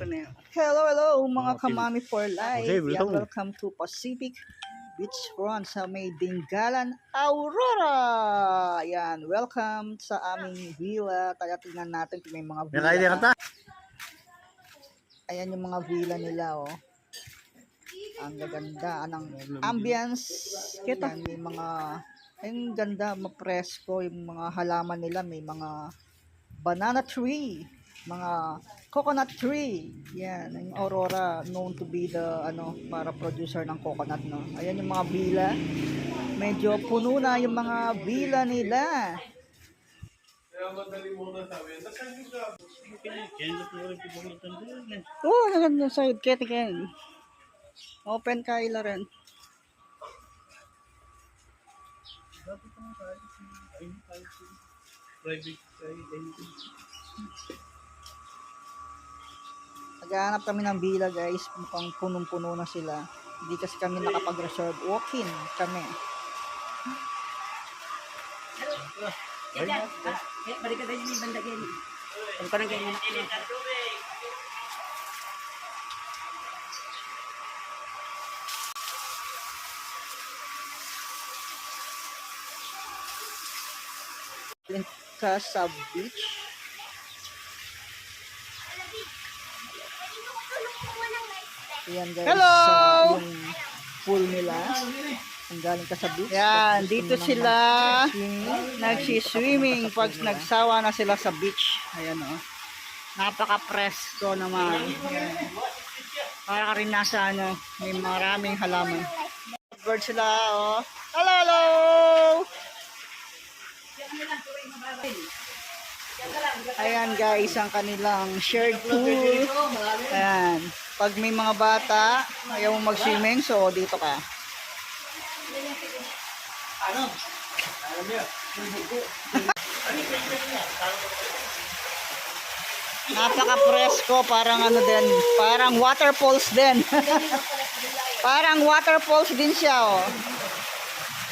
ko na yun. Hello mga kamami for life. Okay, Welcome to Pacific Beachfront sa may Dingalan, Aurora. Yan, welcome sa aming villa. Kaya tingnan natin kung may mga villa. Ayan yung mga villa nila, oh. Ang gaganda ng ambience. Yan, may mga, ang ganda, mapresko yung mga halaman nila. May mga banana tree, mga coconut tree. Yan, yung Aurora known to be the para producer ng coconut, no. Ayan yung mga villa. Medyo puno na yung mga villa nila. Oh, naganda sa side ken. Open kaila rin. Naghahanap kami ng villa, guys. Mukhang punong-puno na sila. Hindi kasi kami nakapag-reserve. Walk-in kami. Balik ka tayo ni Bandagin. Ang parang ganyan anak niya. Sa beach. Ayan, guys. Hello! Yung pool nila. Ang galing ka sa beach. Yan, dito sila nagsiswimming pag nagsawa na sila sa beach. Ayan, oh. Napaka-presko naman. Ayan. Para ka rin nasa May maraming halaman. bird sila, oh. Hello, hello! Ayan, guys, ang kanilang shared pool. Ayan. Pag may mga bata, ayaw mo mag-swimming, so dito ka. Napaka-presko, parang din, parang waterfalls din. Parang waterfalls din siya, oh.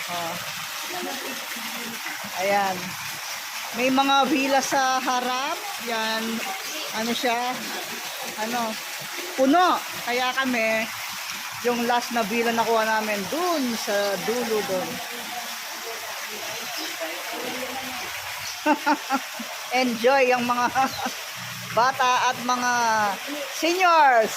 Oh. Ayan. May mga villa sa harap. Yan. Siya? Puno. Kaya kami, yung last na villa nakuha namin, dun sa dulo dun. Enjoy ang mga bata at mga seniors.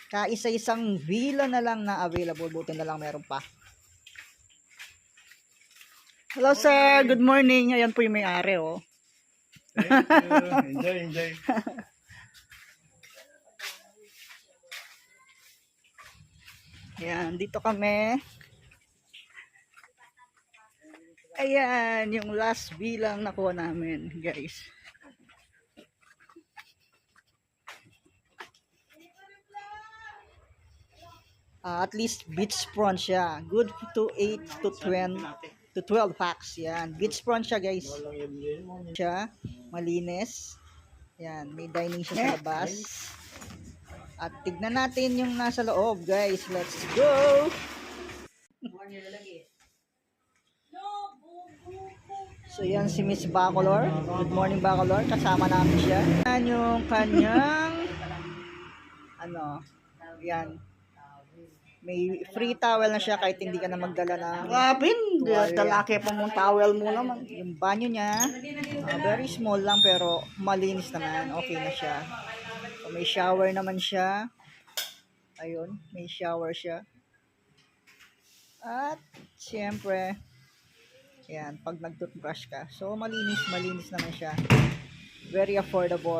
Kaisa-isang villa na lang na available. Buti na lang meron pa. Hello, sir. Good morning. Ayan po yung may-ari, oh. Enjoy. Ayan, dito kami. Ayan, yung last villa ang nakuha namin, guys. At least beachfront siya. Good to 8 to 20 to 12 packs. Yan. Beachfront siya, guys. Siya. Malinis. Yan. May dining siya sa labas. At tignan natin yung nasa loob, guys. Let's go! So yan si Miss Bacolor. Good morning, Bacolor. Kasama namin siya. Yan yung kanyang yan. May free towel na siya kahit hindi ka na magdala ng Dalaki pa mong towel mo naman. yung banyo niya. Very small lang pero malinis naman. Okay na siya. So, may shower naman siya. Ayun, may shower siya. At siyempre, yan, pag nag-toothbrush ka. So malinis naman siya. Very affordable.